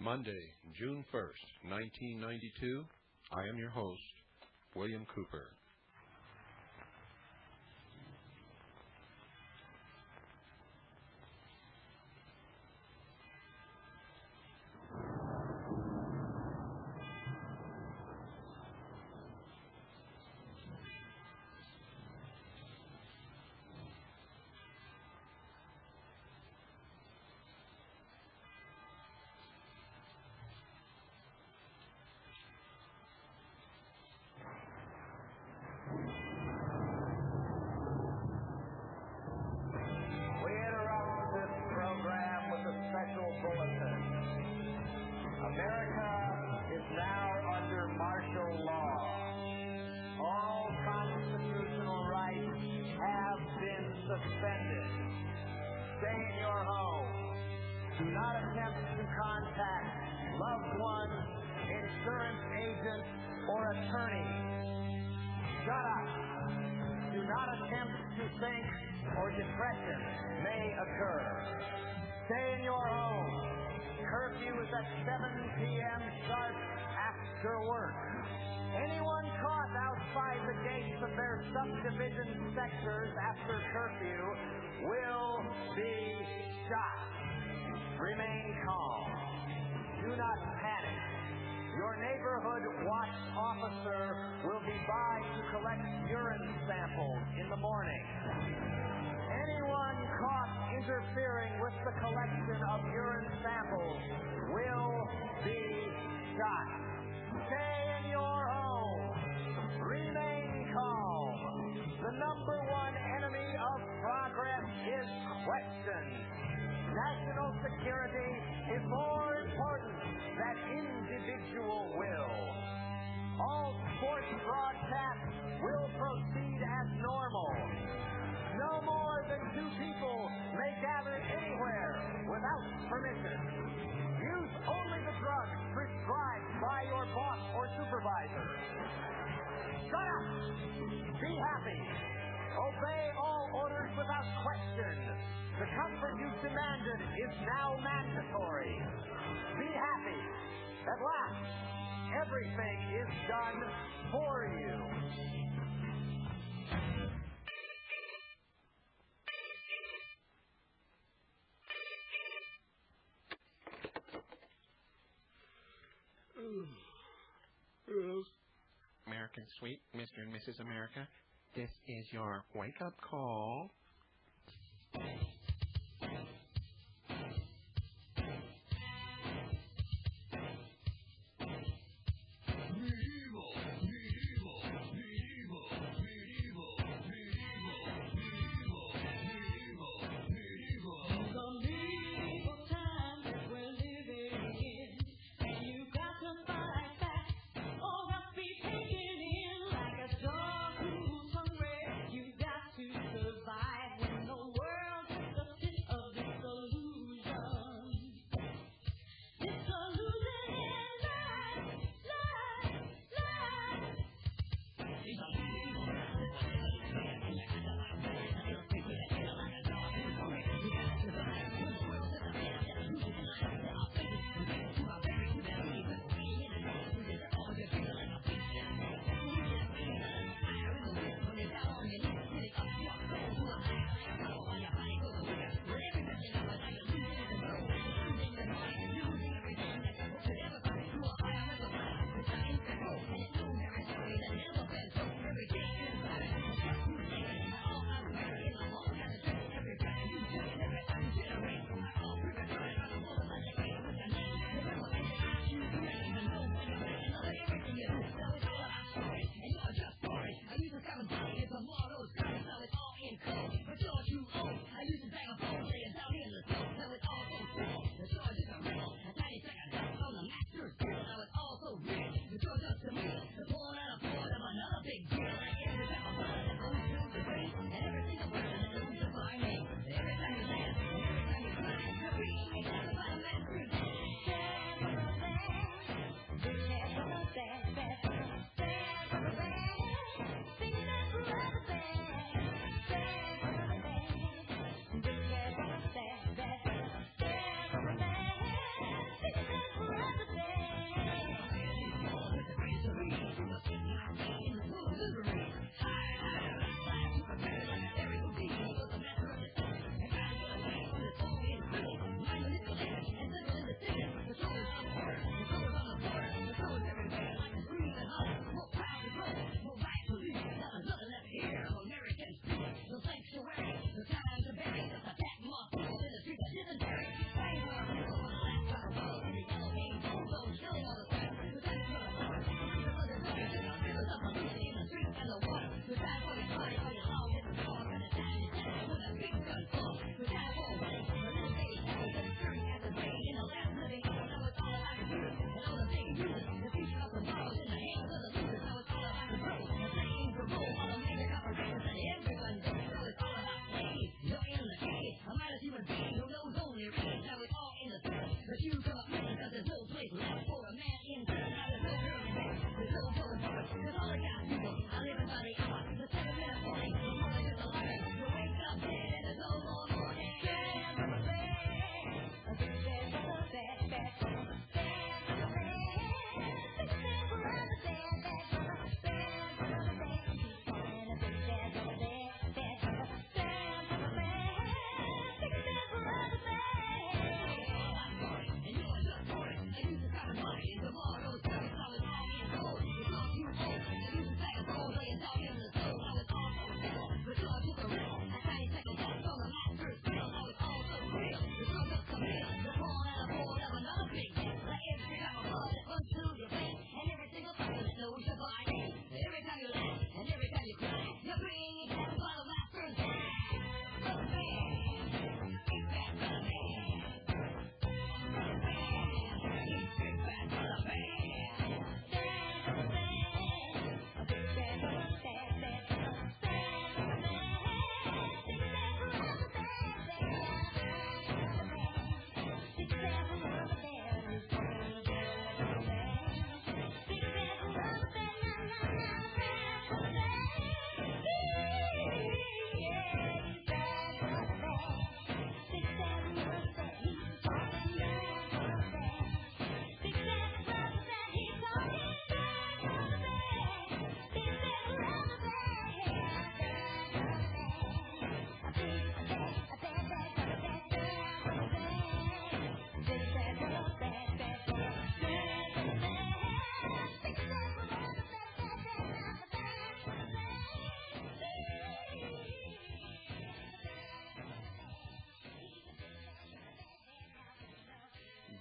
Monday, June 1st, 1992. I am your host, William Cooper. America is now under martial law. All constitutional rights have been suspended. Stay in your home. Do not attempt to contact loved ones, insurance agents, or attorney. Shut up. Do not attempt to think or depression may occur. Stay in your home. Curfew is at 7 p.m. sharp after work. Anyone caught outside the gates of their subdivision sectors after curfew will be shot. Remain calm. Do not panic. Your neighborhood watch officer will be by to collect urine samples in the morning. Anyone caught interfering with the collection of urine samples will be shot. Stay in your home. Remain calm. The number one enemy of progress is question. National security is more important than individual will. All sports broadcasts will proceed as normal. No more than 2 people may gather anywhere without permission. Use only the drugs prescribed by your boss or supervisor. Shut up! Be happy. Obey all orders without question. The comfort you demanded is now mandatory. Be happy. At last, everything is done for you. American Sweet, Mr. and Mrs. America, this is your wake-up call. Survive.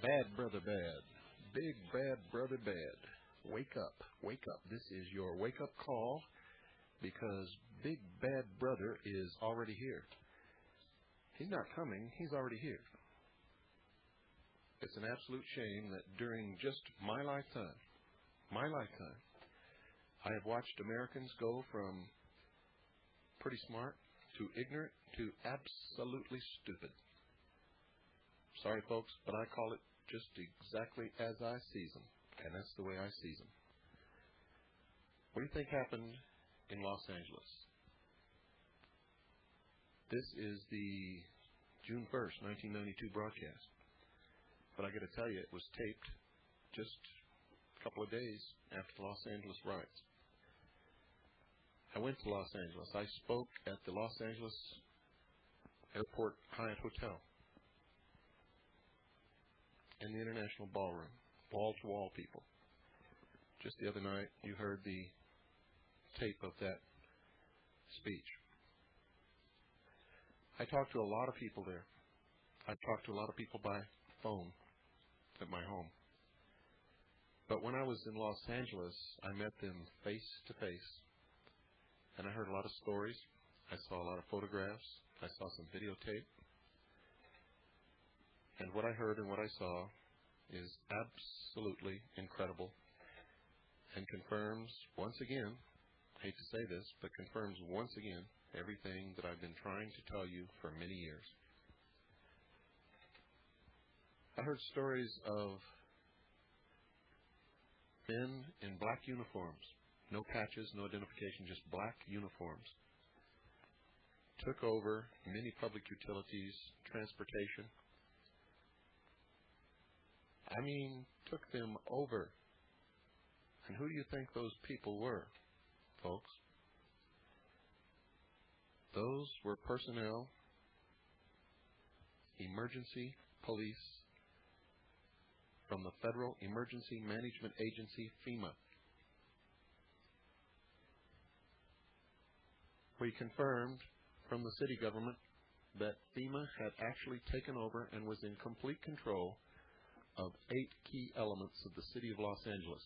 Bad brother bad. Big bad brother bad. Wake up. Wake up. This is your wake-up call because big bad brother is already here. He's not coming. He's already here. It's an absolute shame that during just my lifetime, I have watched Americans go from pretty smart to ignorant to absolutely stupid. Sorry, folks, but I call it just exactly as I sees them, and that's the way I sees them. What do you think happened in Los Angeles? This is the June 1st, 1992 broadcast. But I got to tell you, it was taped just a couple of days after the Los Angeles riots. I went to Los Angeles. I spoke at the Los Angeles Airport Hyatt Hotel in the International Ballroom, wall-to-wall people. Just the other night, you heard the tape of that speech. I talked to a lot of people there. I talked to a lot of people by phone at my home. But when I was in Los Angeles, I met them face to face. And I heard a lot of stories. I saw a lot of photographs. I saw some videotape. And what I heard and what I saw is absolutely incredible and confirms once again, I hate to say this, but confirms once again everything that I've been trying to tell you for many years. I heard stories of men in black uniforms, no patches, no identification, just black uniforms, took over many public utilities, transportation. I mean, took them over. And who do you think those people were, folks? Those were personnel, emergency police from the Federal Emergency Management Agency, FEMA. We confirmed from the city government that FEMA had actually taken over and was in complete control of 8 key elements of the city of Los Angeles.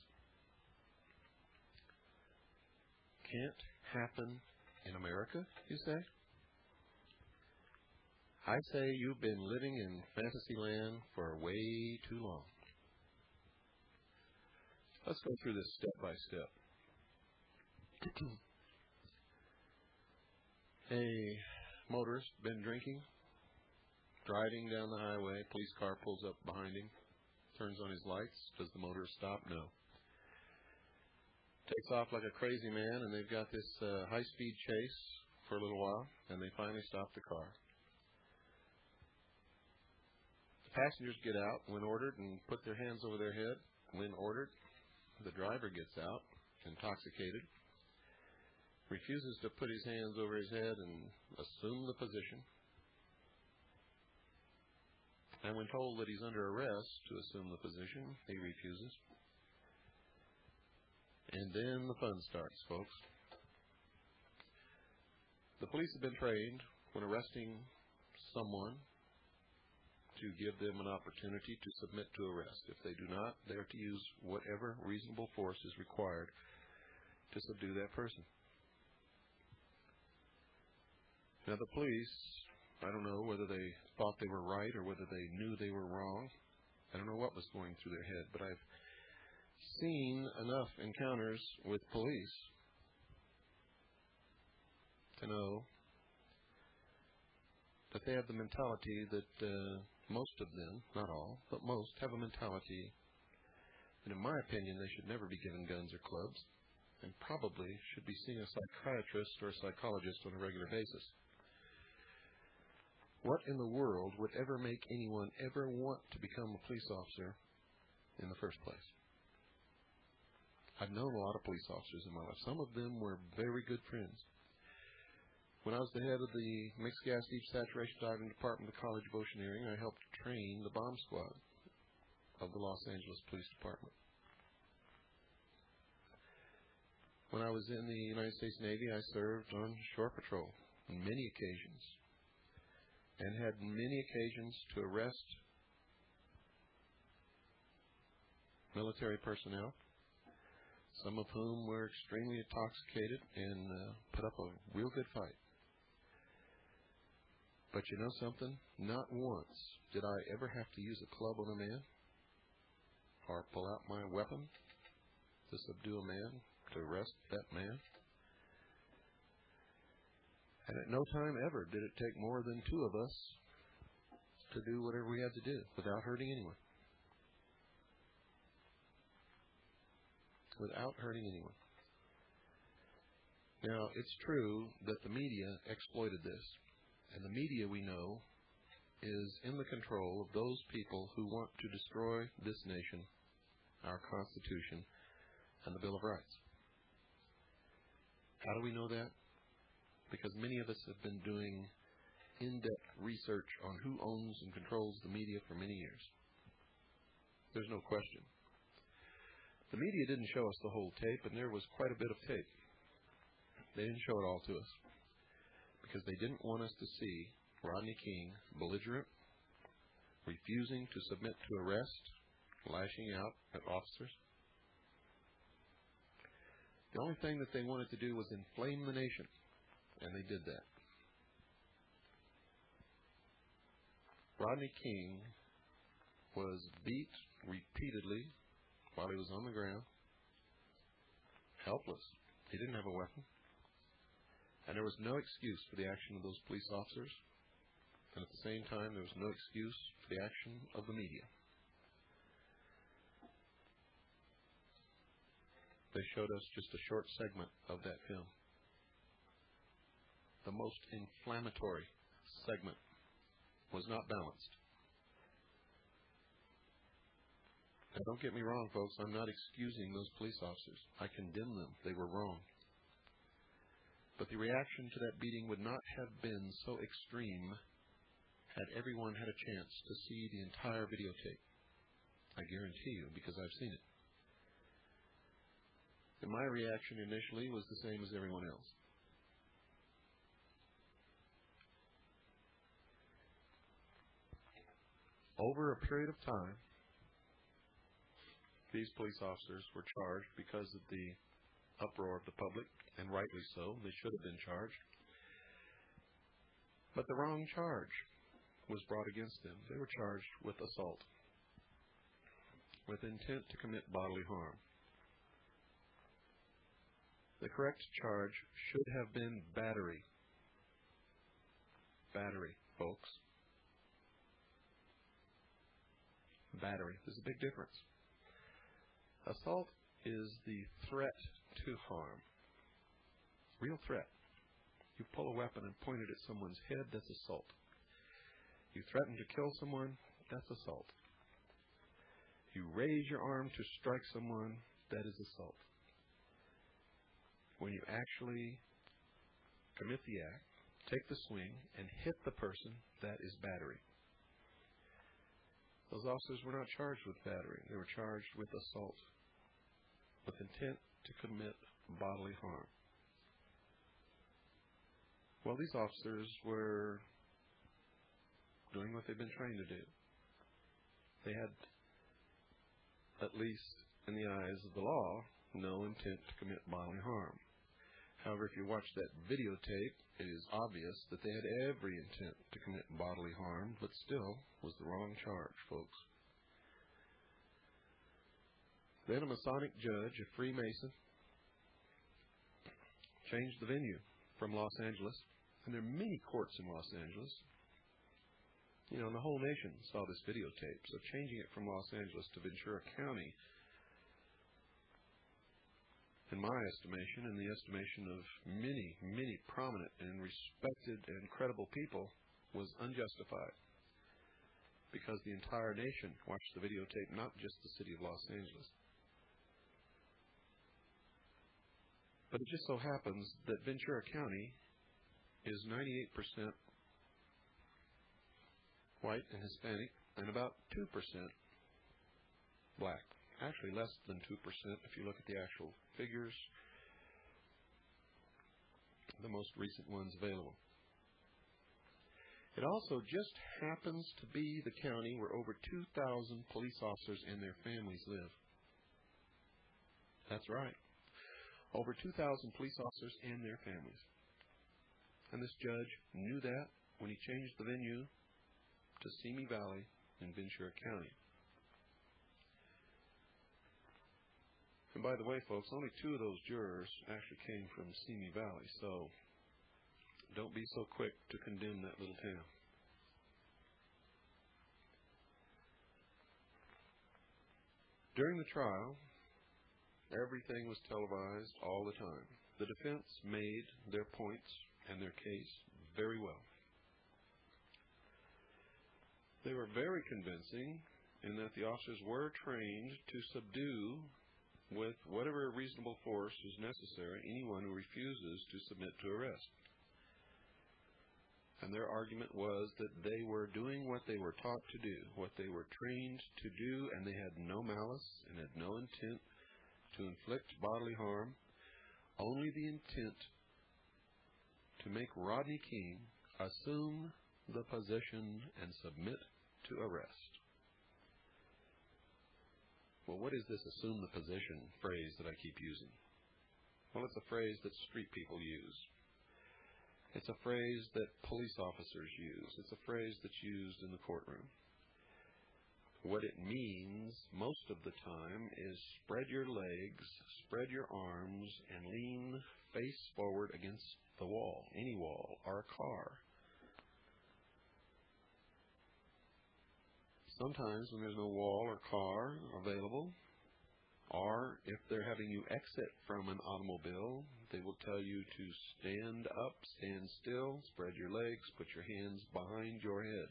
Can't happen in America, you say? I say you've been living in fantasy land for way too long. Let's go through this step by step. A motorist been drinking, driving down the highway, police car pulls up behind him, turns on his lights. Does the motorist stop? No. Takes off like a crazy man, and they've got this high-speed chase for a little while, and they finally stop the car. The passengers get out when ordered and put their hands over their head when ordered. The driver gets out, intoxicated, refuses to put his hands over his head and assume the position. And when told that he's under arrest to assume the position, he refuses. And then the fun starts, folks. The police have been trained when arresting someone to give them an opportunity to submit to arrest. If they do not, they are to use whatever reasonable force is required to subdue that person. Now the police, I don't know whether they thought they were right or whether they knew they were wrong. I don't know what was going through their head, but I've seen enough encounters with police to know that they have the mentality that most of them, not all, but most, have a mentality that, in my opinion, they should never be given guns or clubs and probably should be seeing a psychiatrist or a psychologist on a regular basis. What in the world would ever make anyone ever want to become a police officer in the first place? I've known a lot of police officers in my life. Some of them were very good friends. When I was the head of the Mixed Gas Deep Saturation Diving Department of the College of Oceaneering, I helped train the bomb squad of the Los Angeles Police Department. When I was in the United States Navy, I served on shore patrol on many occasions and had many occasions to arrest military personnel, some of whom were extremely intoxicated and put up a real good fight. But you know something? Not once did I ever have to use a club on a man or pull out my weapon to subdue a man, to arrest that man. And at no time ever did it take more than two of us to do whatever we had to do without hurting anyone. Without hurting anyone. Now, it's true that the media exploited this. And the media, we know, is in the control of those people who want to destroy this nation, our Constitution, and the Bill of Rights. How do we know that? Because many of us have been doing in-depth research on who owns and controls the media for many years. There's no question. The media didn't show us the whole tape, and there was quite a bit of tape. They didn't show it all to us because they didn't want us to see Rodney King belligerent, refusing to submit to arrest, lashing out at officers. The only thing that they wanted to do was inflame the nation, and they did that. Rodney King was beat repeatedly while he was on the ground, helpless. He didn't have a weapon. And there was no excuse for the action of those police officers. And at the same time, there was no excuse for the action of the media. They showed us just a short segment of that film. The most inflammatory segment was not balanced. Now, don't get me wrong, folks. I'm not excusing those police officers. I condemn them. They were wrong. But the reaction to that beating would not have been so extreme had everyone had a chance to see the entire videotape. I guarantee you, because I've seen it. And my reaction initially was the same as everyone else. Over a period of time, these police officers were charged because of the uproar of the public, and rightly so. They should have been charged. But the wrong charge was brought against them. They were charged with assault, with intent to commit bodily harm. The correct charge should have been battery. Battery, folks. Battery. There's a big difference. Assault is the threat to harm. Real threat. You pull a weapon and point it at someone's head, that's assault. You threaten to kill someone, that's assault. You raise your arm to strike someone, that is assault. When you actually commit the act, take the swing, and hit the person, that is battery. Those officers were not charged with battery. They were charged with assault, with intent to commit bodily harm. Well, these officers were doing what they've been trained to do. They had, at least in the eyes of the law, no intent to commit bodily harm. However, if you watch that videotape, it is obvious that they had every intent to commit bodily harm, but still was the wrong charge, folks. Then a Masonic judge, a freemason, changed the venue from Los Angeles. And there are many courts in Los Angeles. You know, and the whole nation saw this videotape. So changing it from Los Angeles to Ventura County, in my estimation, in the estimation of many, many prominent and respected and credible people, was unjustified. Because the entire nation watched the videotape, not just the city of Los Angeles. But it just so happens that Ventura County is 98% white and Hispanic, and about 2% black. Actually, less than 2% if you look at the actual figures, the most recent ones available. It also just happens to be the county where over 2,000 police officers and their families live. That's right. Over 2,000 police officers and their families. And this judge knew that when he changed the venue to Simi Valley in Ventura County. And by the way, folks, only 2 of those jurors actually came from Simi Valley, so don't be so quick to condemn that little town. During the trial, everything was televised all the time. The defense made their points and their case very well. They were very convincing in that the officers were trained to subdue with whatever reasonable force is necessary anyone who refuses to submit to arrest. And their argument was that they were doing what they were taught to do, what they were trained to do, and they had no malice and had no intent to inflict bodily harm, only the intent to make Rodney King assume the position and submit to arrest. Well, what is this assume the position phrase that I keep using? Well, it's a phrase that street people use. It's a phrase that police officers use. It's a phrase that's used in the courtroom. What it means most of the time is spread your legs, spread your arms, and lean face forward against the wall, any wall, or a car. Sometimes when there's no wall or car available, or if they're having you exit from an automobile, they will tell you to stand up, stand still, spread your legs, put your hands behind your head.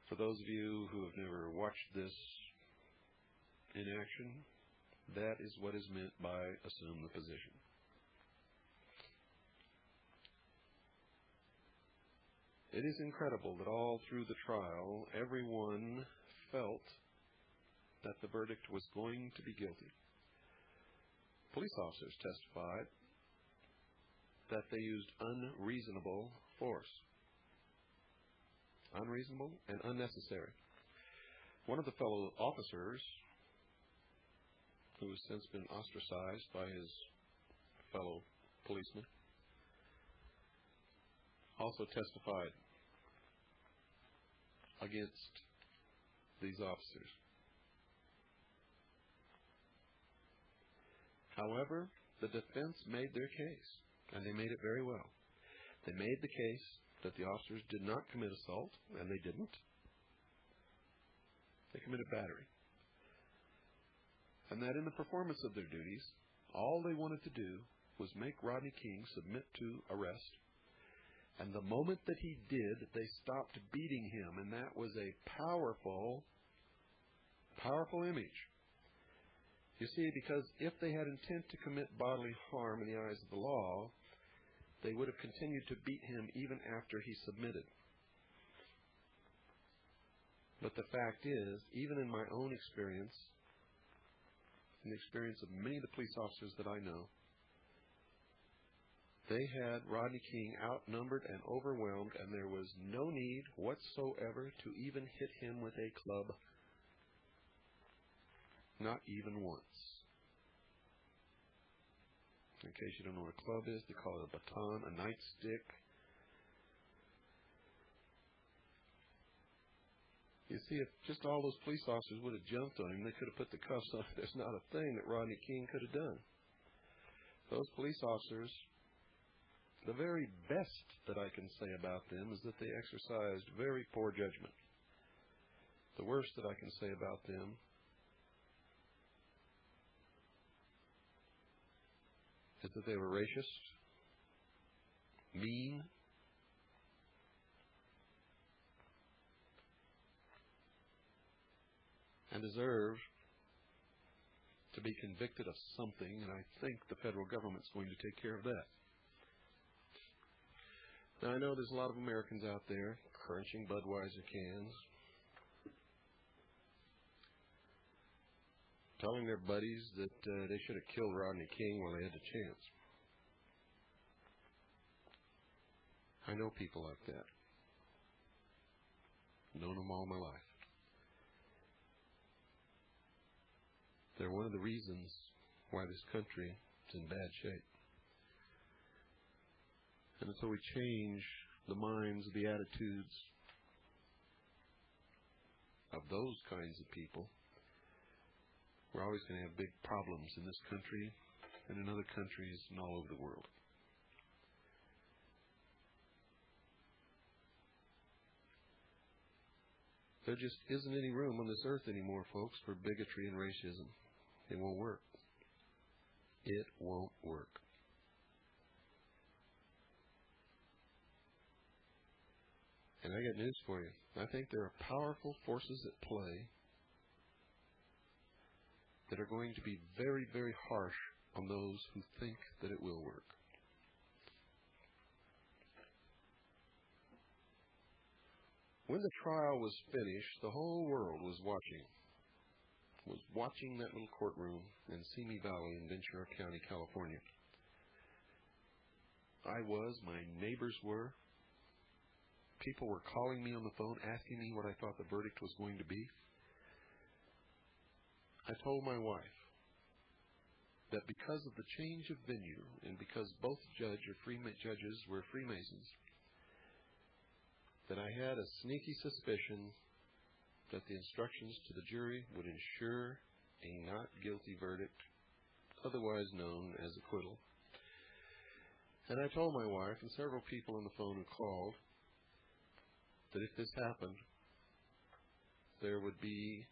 For those of you who have never watched this in action, that is what is meant by assume the position. It is incredible that all through the trial, everyone felt that the verdict was going to be guilty. Police officers testified that they used unreasonable force. Unreasonable and unnecessary. One of the fellow officers, who has since been ostracized by his fellow policemen, also testified against these officers. However, the defense made their case, and they made it very well. They made the case that the officers did not commit assault, and they didn't. They committed battery. And that in the performance of their duties, all they wanted to do was make Rodney King submit to arrest. And the moment that he did, they stopped beating him, and that was a powerful, powerful image. You see, because if they had intent to commit bodily harm in the eyes of the law, they would have continued to beat him even after he submitted. But the fact is, even in my own experience, in the experience of many of the police officers that I know, they had Rodney King outnumbered and overwhelmed, and there was no need whatsoever to even hit him with a club. Not even once. In case you don't know what a club is, they call it a baton, a nightstick. You see, if just all those police officers would have jumped on him, they could have put the cuffs on. There's not a thing that Rodney King could have done. Those police officers, the very best that I can say about them is that they exercised very poor judgment. The worst that I can say about them is that they were racist, mean, and deserve to be convicted of something, and I think the federal government's going to take care of that. Now, I know there's a lot of Americans out there crunching Budweiser cans, telling their buddies that they should have killed Rodney King while they had the chance. I know people like that. Known them all my life. They're one of the reasons why this country is in bad shape. And until we change the minds, the attitudes of those kinds of people, we're always going to have big problems in this country and in other countries and all over the world. There just isn't any room on this earth anymore, folks, for bigotry and racism. It won't work. It won't work. And I got news for you. I think there are powerful forces at play that are going to be very, very harsh on those who think that it will work. When the trial was finished, the whole world was watching that little courtroom in Simi Valley in Ventura County, California. My neighbors were. People were calling me on the phone, asking me what I thought the verdict was going to be. I told my wife that because of the change of venue and because both judges were Freemasons, that I had a sneaky suspicion that the instructions to the jury would ensure a not guilty verdict, otherwise known as acquittal. And I told my wife and several people on the phone who called that if this happened, there would be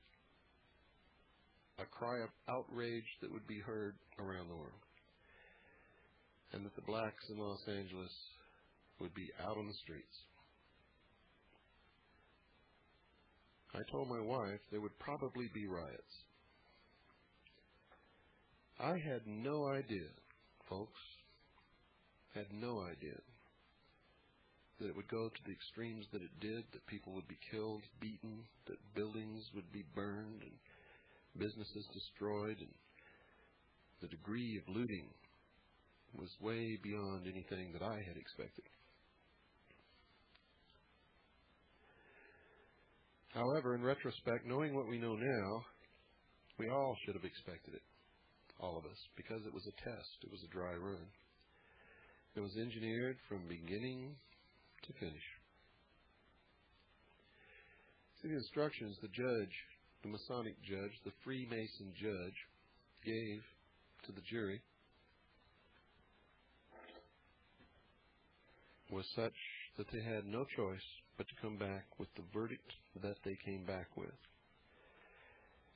a cry of outrage that would be heard around the world, and that the blacks in Los Angeles would be out on the streets. I told my wife there would probably be riots. I had no idea, folks, had no idea that it would go to the extremes that it did, that people would be killed, beaten, that buildings would be burned and businesses destroyed, and the degree of looting was way beyond anything that I had expected. However, in retrospect, knowing what we know now, we all should have expected it, all of us, because it was a test. It was a dry run. It was engineered from beginning to finish. See, the instructions the judge, the Masonic judge, the Freemason judge, gave to the jury was such that they had no choice but to come back with the verdict that they came back with.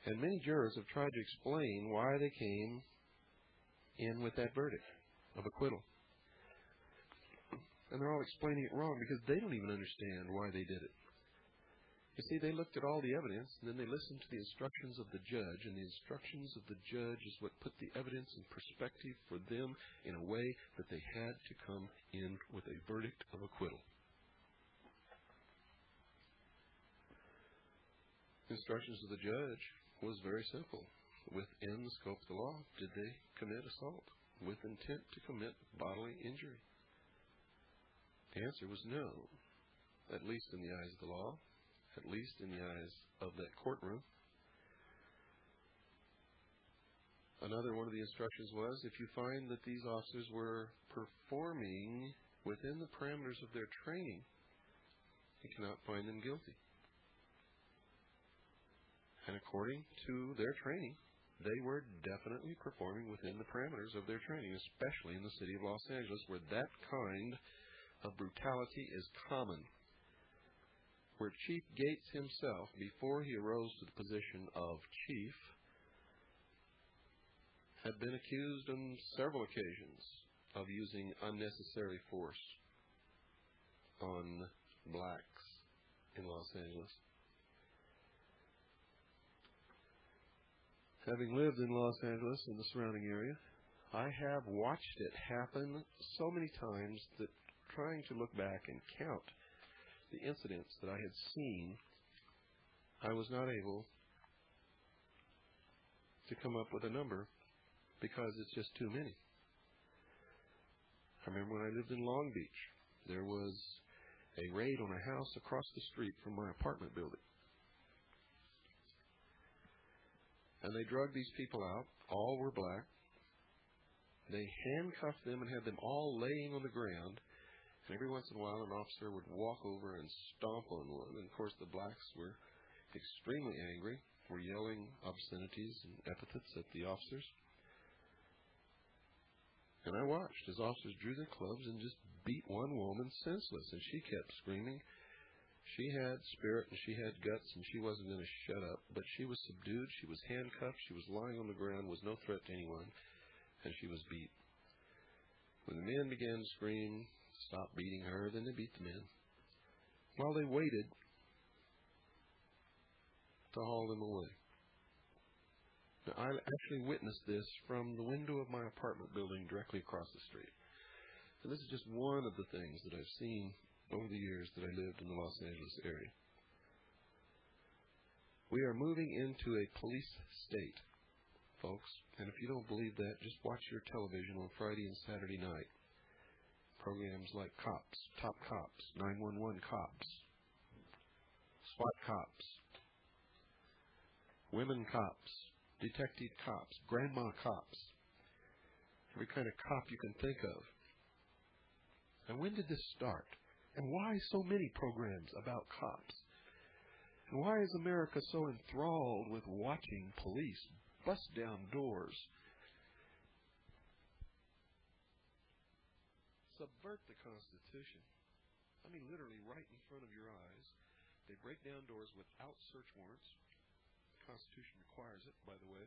And many jurors have tried to explain why they came in with that verdict of acquittal. And they're all explaining it wrong because they don't even understand why they did it. You see, they looked at all the evidence, and then they listened to the instructions of the judge, and the instructions of the judge is what put the evidence in perspective for them in a way that they had to come in with a verdict of acquittal. The instructions of the judge was very simple. Within the scope of the law, did they commit assault with intent to commit bodily injury? The answer was no, at least in the eyes of the law, at least in the eyes of that courtroom. Another one of the instructions was, if you find that these officers were performing within the parameters of their training, you cannot find them guilty. And according to their training, they were definitely performing within the parameters of their training, especially in the city of Los Angeles, where that kind of brutality is common. Where Chief Gates himself, before he arose to the position of chief, had been accused on several occasions of using unnecessary force on blacks in Los Angeles. Having lived in Los Angeles and the surrounding area, I have watched it happen so many times that trying to look back and count the incidents that I had seen, I was not able to come up with a number because it's just too many. I remember when I lived in Long Beach, there was a raid on a house across the street from my apartment building. And they drug these people out. All were black. They handcuffed them and had them all laying on the ground. And every once in a while, an officer would walk over and stomp on one. And, of course, the blacks were extremely angry, were yelling obscenities and epithets at the officers. And I watched as officers drew their clubs and just beat one woman senseless. And she kept screaming. She had spirit and she had guts and she wasn't going to shut up. But she was subdued. She was handcuffed. She was lying on the ground, was no threat to anyone. And she was beat. When the men began to scream, stop beating her, then they beat the men. While they waited to haul them away. Now, I actually witnessed this from the window of my apartment building directly across the street. And this is just one of the things that I've seen over the years that I lived in the Los Angeles area. We are moving into a police state, folks. And if you don't believe that, just watch your television on Friday and Saturday night. Programs like Cops, Top Cops, 911 Cops, SWAT Cops, Women Cops, Detective Cops, Grandma Cops, every kind of cop you can think of. And when did this start? And why so many programs about cops? And why is America so enthralled with watching police bust down doors, subvert the Constitution? I mean, literally right in front of your eyes. They break down doors without search warrants. The Constitution requires it, by the way.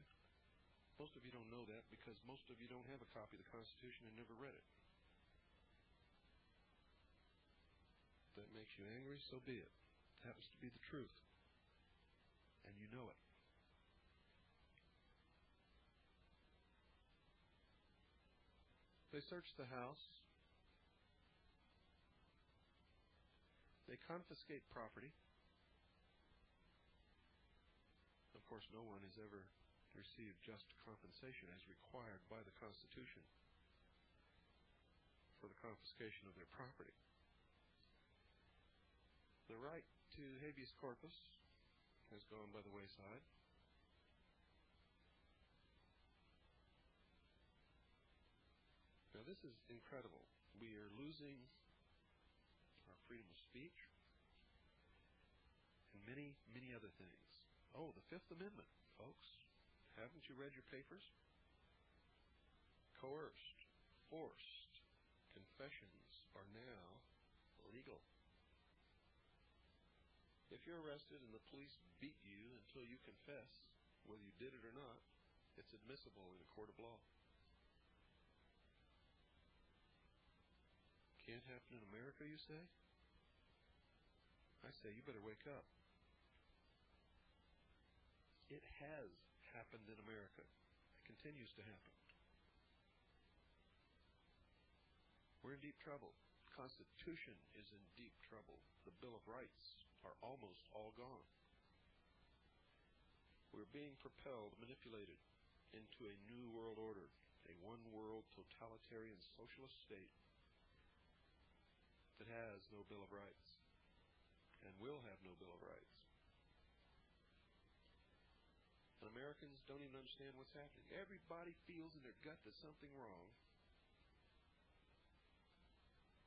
Most of you don't know that because most of you don't have a copy of the Constitution and never read it. If that makes you angry, so be it. It happens to be the truth. And you know it. They search the house. They confiscate property. Of course, no one has ever received just compensation as required by the Constitution for the confiscation of their property. The right to habeas corpus has gone by the wayside. Now, this is incredible. We are losing our freedom of speech and many, many other things. Oh, the Fifth Amendment, folks. Haven't you read your papers? Coerced, forced confessions are now legal. If you're arrested and the police beat you until you confess, whether you did it or not, it's admissible in a court of law. Can't happen in America, you say? I say you better wake up. It has happened in America. It continues to happen. We're in deep trouble. The Constitution is in deep trouble. The Bill of Rights are almost all gone. We're being propelled, manipulated into a new world order, a one-world totalitarian socialist state that has no Bill of Rights and will have no Bill of Rights. And Americans don't even understand what's happening. Everybody feels in their gut that something's wrong,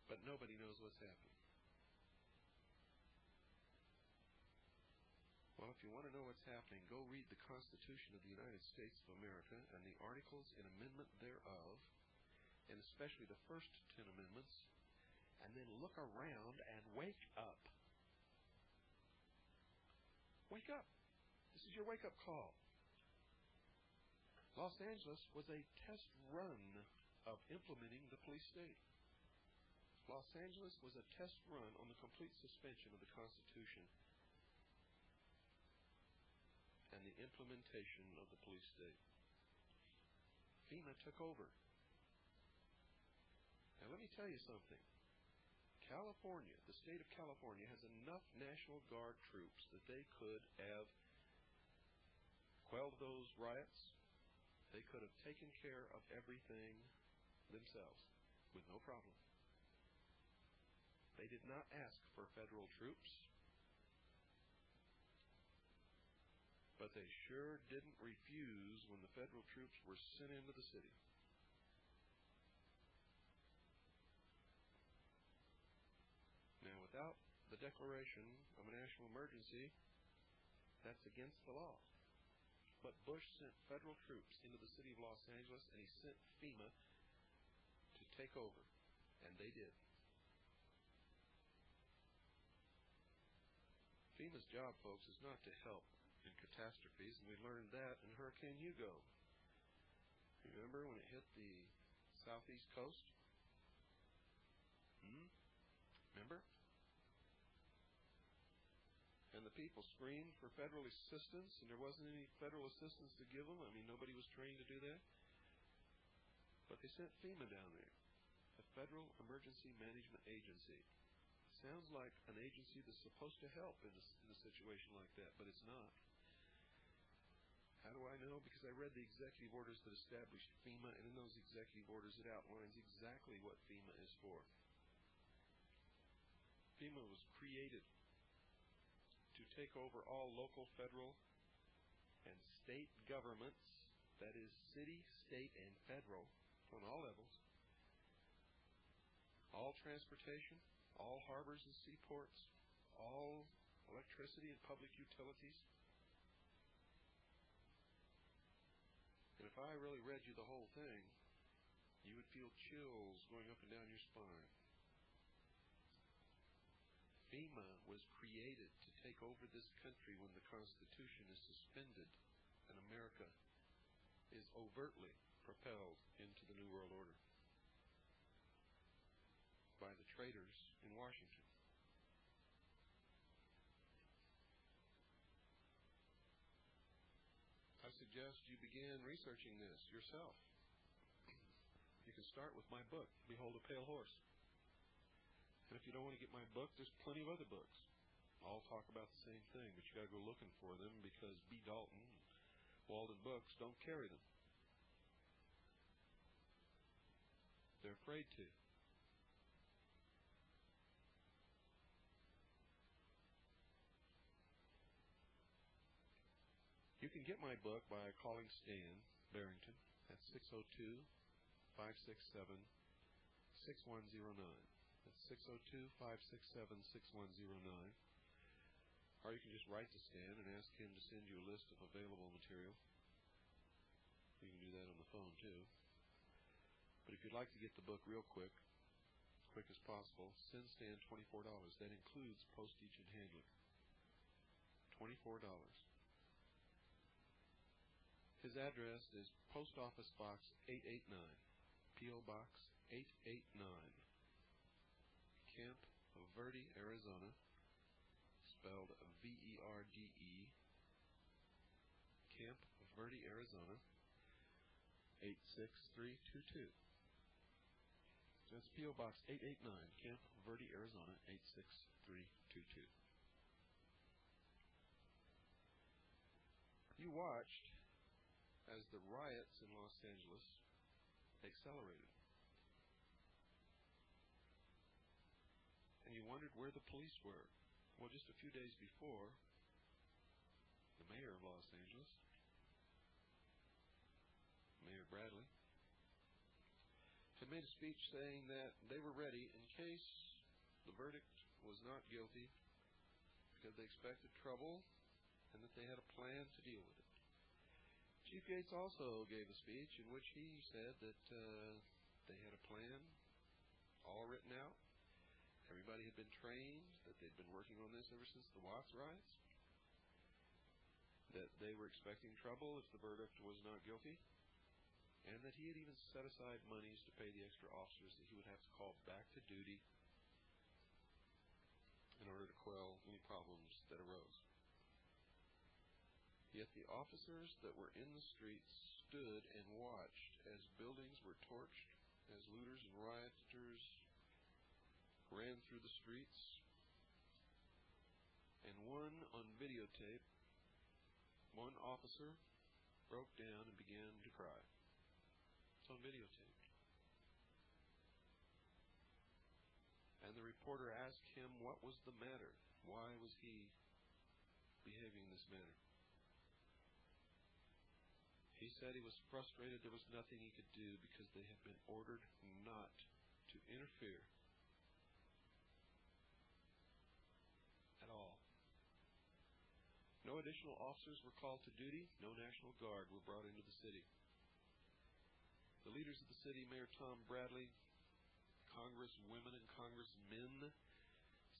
but nobody knows what's happening. Well, if you want to know what's happening, go read the Constitution of the United States of America and the articles and amendment thereof, and especially the first 10 amendments, and then look around and wake up. Wake up. This is your wake-up call. Los Angeles was a test run of implementing the police state. Los Angeles was a test run on the complete suspension of the Constitution and the implementation of the police state. FEMA took over. Now let me tell you something. California, the state of California, has enough National Guard troops that they could have quelled those riots. They could have taken care of everything themselves with no problem. They did not ask for federal troops. But they sure didn't refuse when the federal troops were sent into the city. Now, without the declaration of a national emergency, that's against the law. But Bush sent federal troops into the city of Los Angeles, and he sent FEMA to take over, and they did. FEMA's job, folks, is not to help in catastrophes, and we learned that in Hurricane Hugo. Remember when it hit the southeast coast? Remember? And the people screamed for federal assistance, and there wasn't any federal assistance to give them. I mean, nobody was trained to do that. But they sent FEMA down there, a Federal Emergency Management Agency. Sounds like an agency that's supposed to help in a situation like that, but it's not. How do I know? Because I read the executive orders that established FEMA, and in those executive orders it outlines exactly what FEMA is for. FEMA was created to take over all local, federal, and state governments, that is city, state, and federal, on all levels, all transportation, all harbors and seaports, all electricity and public utilities. And if I really read you the whole thing, you would feel chills going up and down your spine. FEMA was created to take over this country when the Constitution is suspended and America is overtly propelled into the New World Order by the traitors in Washington. I suggest you begin researching this yourself. You can start with my book, Behold a Pale Horse. And if you don't want to get my book, there's plenty of other books. All talk about the same thing, but you got to go looking for them because B. Dalton and Walden Books don't carry them. They're afraid to. You can get my book by calling Stan Barrington at 602-567-6109. That's 602-567-6109. Or you can just write to Stan and ask him to send you a list of available material. You can do that on the phone too. But if you'd like to get the book real quick as possible, send Stan $24. That includes postage and handling. $24. His address is Post Office Box 889, P.O. Box 889, Camp Verde, Arizona, spelled V-E-R-D-E, Camp Verde, Arizona, 86322. That's P.O. Box 889, Camp Verde, Arizona, 86322. You watched as the riots in Los Angeles accelerated. And you wondered where the police were. Well, just a few days before, the mayor of Los Angeles, Mayor Bradley, had made a speech saying that they were ready in case the verdict was not guilty because they expected trouble and that they had a plan to deal with it. Chief Gates also gave a speech in which he said that they had a plan all written out. Everybody had been trained, that they'd been working on this ever since the Watts riots, that they were expecting trouble if the verdict was not guilty, and that he had even set aside monies to pay the extra officers that he would have to call back to duty in order to quell any problems that arose. Yet the officers that were in the streets stood and watched as buildings were torched, as looters and rioters ran through the streets, and on videotape, one officer broke down and began to cry. It's on videotape. And the reporter asked him what was the matter. Why was he behaving in this manner? He said he was frustrated there was nothing he could do because they had been ordered not to interfere at all. No additional officers were called to duty. No National Guard were brought into the city. The leaders of the city, Mayor Tom Bradley, Congresswomen and Congressmen,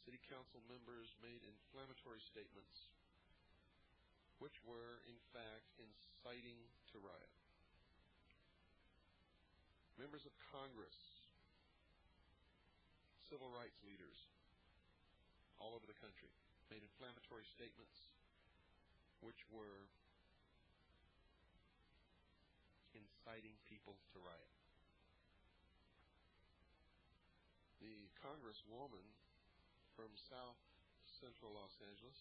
city council members made inflammatory statements which were, in fact, inciting to riot. Members of Congress, civil rights leaders all over the country made inflammatory statements which were inciting people to riot. The congresswoman from South Central Los Angeles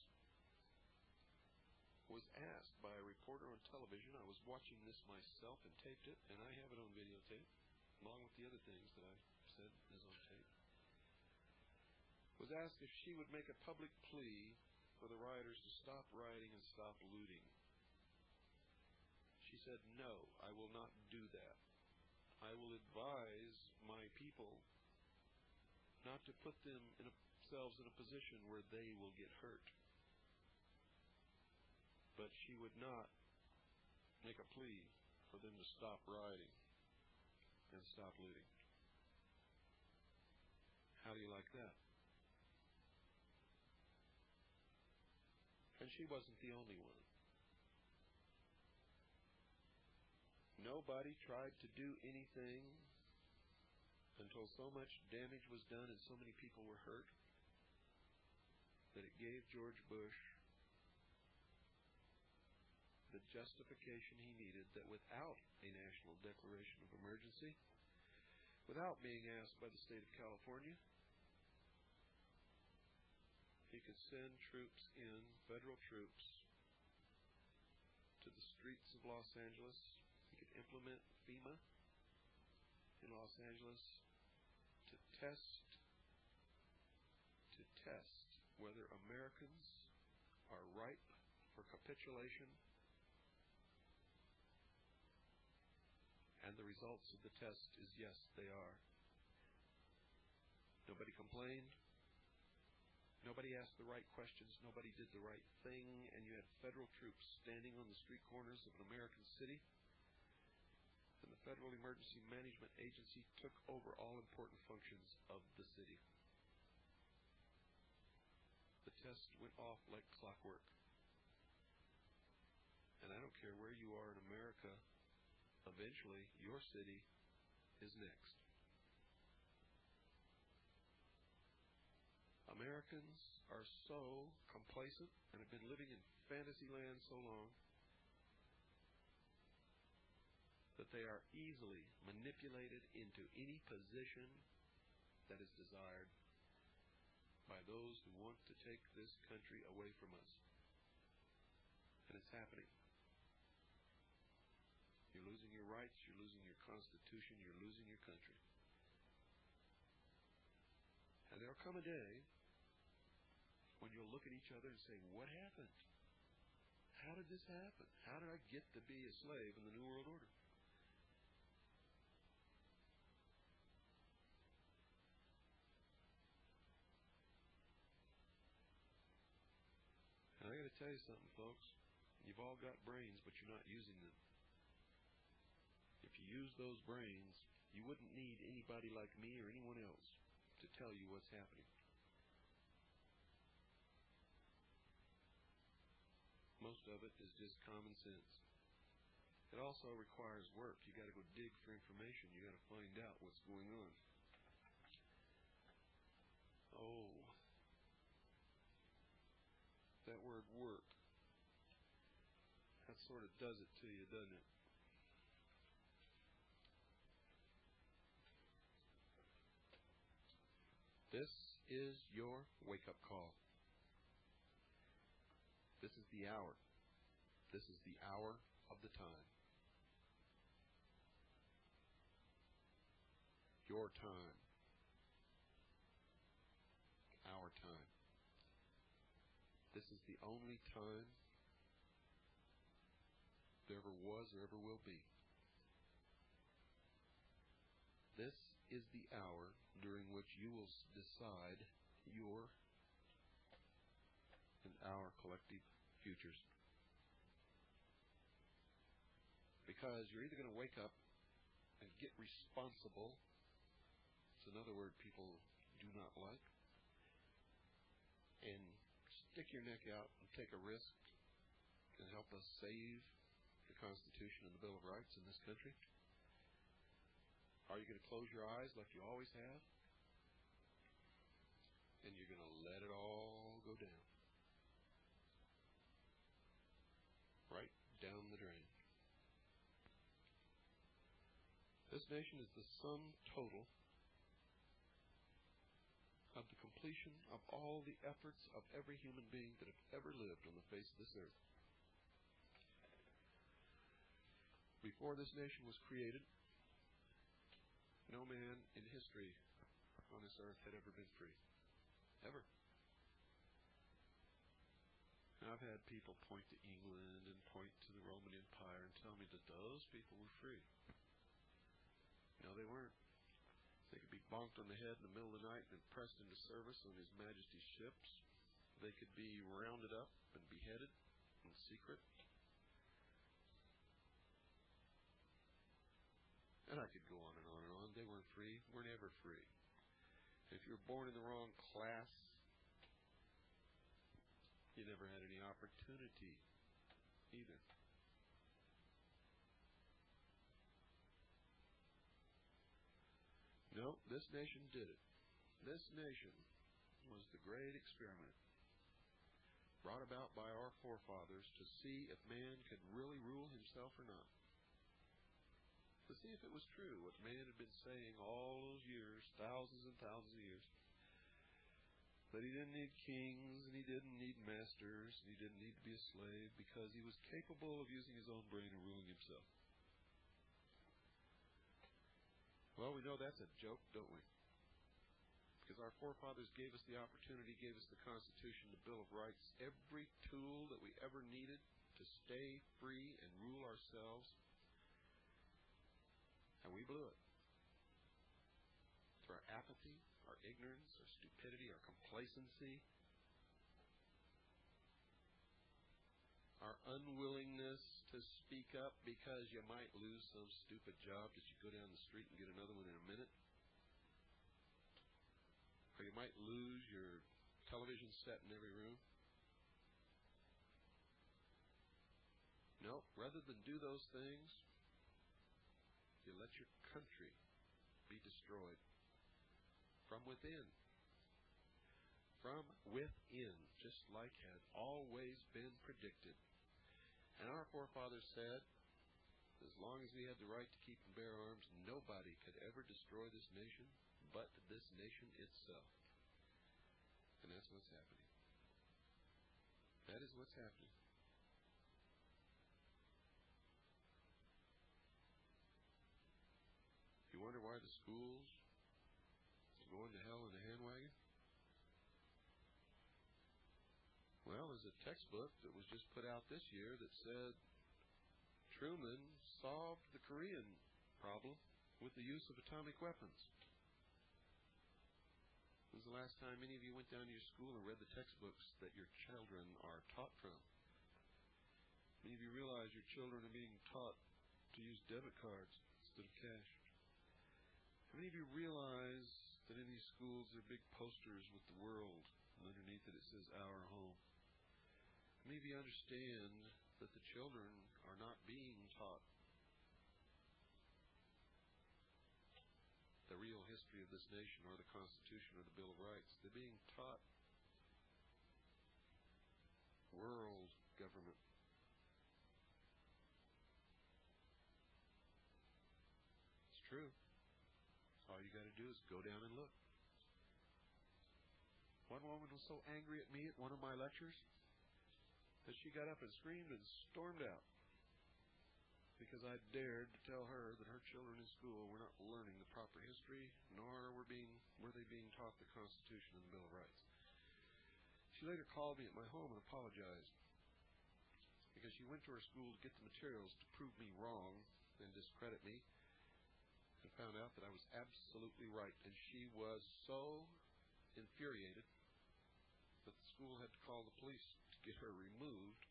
was asked by a reporter on television. I was watching this myself and taped it, and I have it on videotape, along with the other things that I said is on tape. Was asked if she would make a public plea for the rioters to stop rioting and stop looting. She said, "No, I will not do that. I will advise my people not to put themselves in a position where they will get hurt." But she would not make a plea for them to stop rioting and stop looting. How do you like that? And she wasn't the only one. Nobody tried to do anything until so much damage was done and so many people were hurt that it gave George Bush the justification he needed that without a national declaration of emergency, without being asked by the state of California, he could send troops in, federal troops, to the streets of Los Angeles. He could implement FEMA in Los Angeles to test whether Americans are ripe for capitulation. And the results of the test is yes, they are. Nobody complained. Nobody asked the right questions. Nobody did the right thing. And you had federal troops standing on the street corners of an American city. And the Federal Emergency Management Agency took over all important functions of the city. The test went off like clockwork. And I don't care where you are in America, eventually your city is next. Americans are so complacent and have been living in fantasy land so long that they are easily manipulated into any position that is desired by those who want to take this country away from us. And it's happening. You're losing your rights, you're losing your Constitution, you're losing your country. And there'll come a day when you'll look at each other and say, what happened? How did this happen? How did I get to be a slave in the New World Order? And I got to tell you something, folks. You've all got brains, but you're not using them. If you use those brains, you wouldn't need anybody like me or anyone else to tell you what's happening. Most of it is just common sense. It also requires work. You got to go dig for information. You got to find out what's going on. Oh, that word work. That sort of does it to you, doesn't it? This is your wake-up call. This is the hour. This is the hour of the time. Your time. Our time. This is the only time there ever was or ever will be. This is the hour during which you will decide your and our collective futures. Because you're either going to wake up and get responsible. It's another word people do not like. And stick your neck out and take a risk and help us save the Constitution and the Bill of Rights in this country. Are you going to close your eyes like you always have? And you're going to let it all go down. Right down the drain. This nation is the sum total of the completion of all the efforts of every human being that have ever lived on the face of this earth. Before this nation was created, no man in history on this earth had ever been free. Ever. And I've had people point to England and point to the Roman Empire and tell me that those people were free. No, they weren't. They could be bonked on the head in the middle of the night and pressed into service on His Majesty's ships. They could be rounded up and beheaded in secret. And I could go on and on and on. They weren't free. We're never free. If you were born in the wrong class, you never had any opportunity either. No, this nation did it. This nation was the great experiment brought about by our forefathers to see if man could really rule himself or not. To see if it was true what man had been saying all those years, thousands and thousands of years, that he didn't need kings and he didn't need masters and he didn't need to be a slave because he was capable of using his own brain and ruling himself. Well, we know that's a joke, don't we? Because our forefathers gave us the opportunity, gave us the Constitution, the Bill of Rights, every tool that we ever needed to stay free and rule ourselves. And we blew it. Through our apathy, our ignorance, our stupidity, our complacency, our unwillingness to speak up because you might lose some stupid job that you go down the street and get another one in a minute. Or you might lose your television set in every room. No, rather than do those things, you let your country be destroyed from within. From within, just like had always been predicted. And our forefathers said, as long as we had the right to keep and bear arms, nobody could ever destroy this nation but this nation itself. And that's what's happening. That is what's happening. You wonder why the schools are going to hell in a handwagon? Well, there's a textbook that was just put out this year that said Truman solved the Korean problem with the use of atomic weapons. When was the last time any of you went down to your school and read the textbooks that your children are taught from? Many of you realize your children are being taught to use debit cards instead of cash. How many of you realize that in these schools there are big posters with the world, and underneath it says "Our Home"? How many of you understand that the children are not being taught the real history of this nation or the Constitution or the Bill of Rights? They're being taught world government. It's true. All you got to do is go down and look. One woman was so angry at me at one of my lectures that she got up and screamed and stormed out because I dared to tell her that her children in school were not learning the proper history, nor were they being taught the Constitution and the Bill of Rights. She later called me at my home and apologized because she went to her school to get the materials to prove me wrong and discredit me, and found out that I was absolutely right. And she was so infuriated that the school had to call the police to get her removed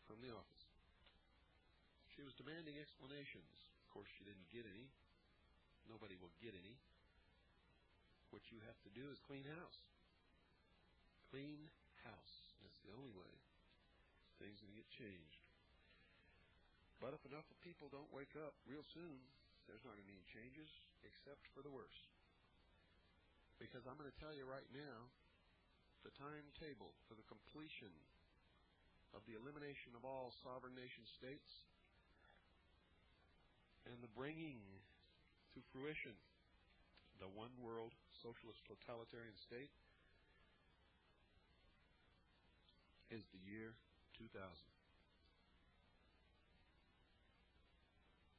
from the office. She was demanding explanations. Of course, she didn't get any. Nobody will get any. What you have to do is clean house. Clean house. That's the only way things are going to get changed. But if enough people don't wake up real soon, there's not going to be any changes except for the worse. Because I'm going to tell you right now, the timetable for the completion of the elimination of all sovereign nation states and the bringing to fruition the one world socialist totalitarian state is the year 2000.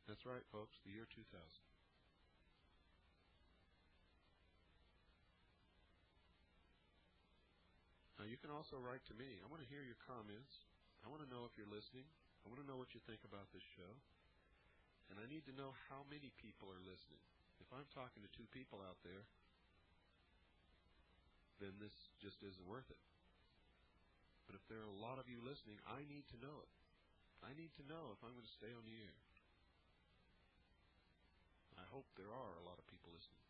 That's right, folks, the year 2000. Now, you can also write to me. I want to hear your comments. I want to know if you're listening. I want to know what you think about this show. And I need to know how many people are listening. If I'm talking to 2 people out there, then this just isn't worth it. But if there are a lot of you listening, I need to know it. I need to know if I'm going to stay on the air. I hope there are a lot of people listening.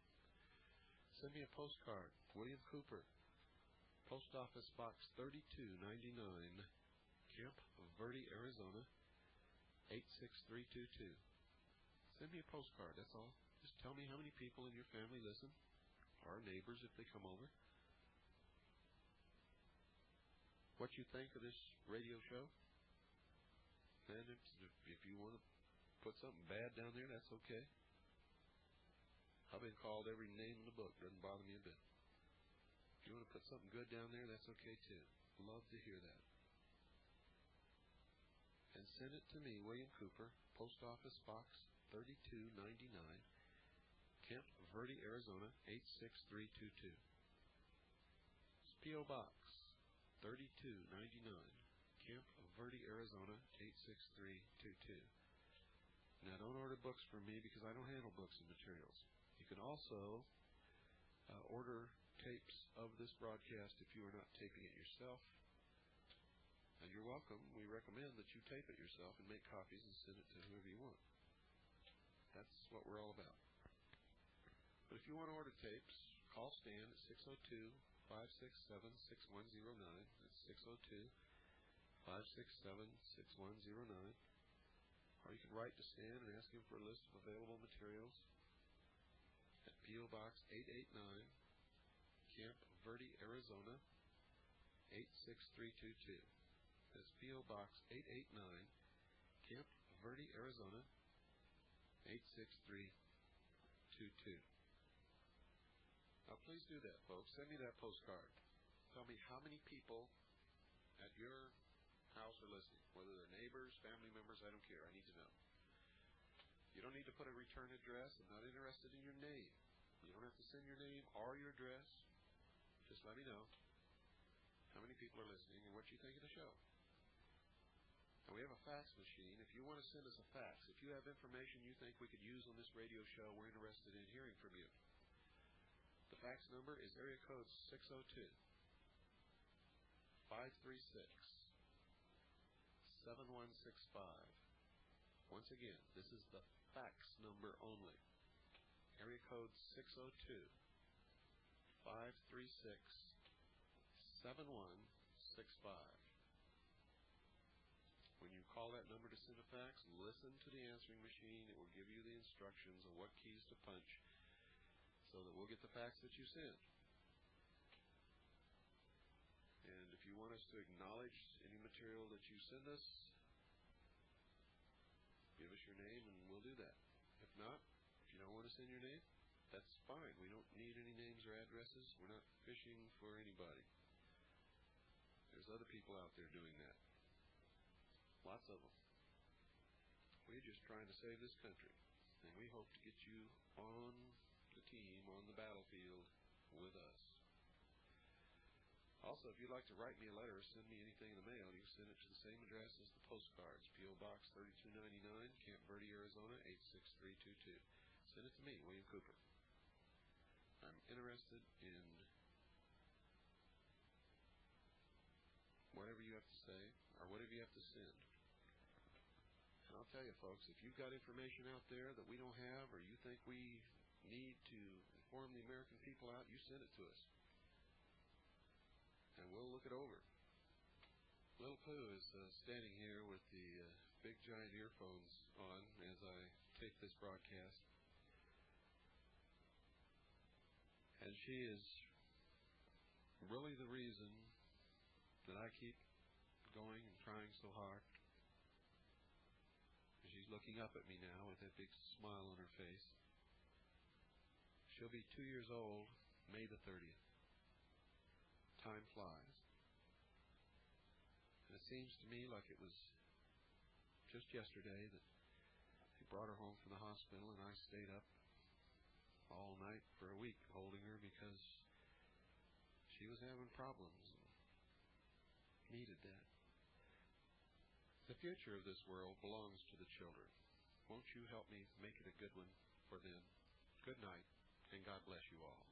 Send me a postcard. William Cooper, Post Office Box 3299, Camp Verde, Arizona, 86322. Send me a postcard, that's all. Just tell me how many people in your family listen, or neighbors if they come over. What you think of this radio show. And if you want to put something bad down there, that's okay. I've been called every name in the book. Doesn't bother me a bit. If you want to put something good down there, that's okay too. Love to hear that. And send it to me, William Cooper, Post Office Box 3299, Camp Verde, Arizona, 86322. P.O. Box 3299, Camp Verde, Arizona, 86322. Now, don't order books from me because I don't handle books and materials. You can also order tapes of this broadcast if you are not taping it yourself. And you're welcome. We recommend that you tape it yourself and make copies and send it to whoever you want. That's what we're all about. But if you want to order tapes, call Stan at 602-567-6109. That's 602-567-6109. Or you can write to Stan and ask him for a list of available materials at P.O. Box 889, Camp Verde, Arizona, 86322. That's P.O. Box 889, Camp Verde, Arizona, 86322. Now, please do that, folks. Send me that postcard. Tell me how many people at your house are listening, whether they're neighbors, family members, I don't care. I need to know. You don't need to put a return address. I'm not interested in your name. You don't have to send your name or your address. Just let me know how many people are listening and what you think of the show. Now, we have a fax machine. If you want to send us a fax, if you have information you think we could use on this radio show, we're interested in hearing from you. The fax number is area code 602-536-7165. Once again, this is the fax number only. Area code 602-536-7165. When you call that number to send a fax, listen to the answering machine. It will give you the instructions on what keys to punch so that we'll get the fax that you send. And if you want us to acknowledge any material that you send us, give us your name and we'll do that. If not, if you don't want to send your name, that's fine. We don't need any names or addresses. We're not fishing for anybody. There's other people out there doing that. Lots of them. We're just trying to save this country. And we hope to get you on the team, on the battlefield with us. Also, if you'd like to write me a letter or send me anything in the mail, you can send it to the same address as the postcards, P.O. Box 3299, Camp Verde, Arizona 86322. Send it to me, William Cooper. I'm interested in whatever you have to say or whatever you have to send. And I'll tell you, folks, if you've got information out there that we don't have or you think we need to inform the American people out, you send it to us. And we'll look it over. Little Pooh is standing here with the big giant earphones on as I take this broadcast. And she is really the reason that I keep going and trying so hard. She's looking up at me now with that big smile on her face. She'll be 2 years old May the 30th. Time flies. And it seems to me like it was just yesterday that they brought her home from the hospital, and I stayed up all night for a week holding her because she was having problems and needed that. The future of this world belongs to the children. Won't you help me make it a good one for them? Good night, and God bless you all.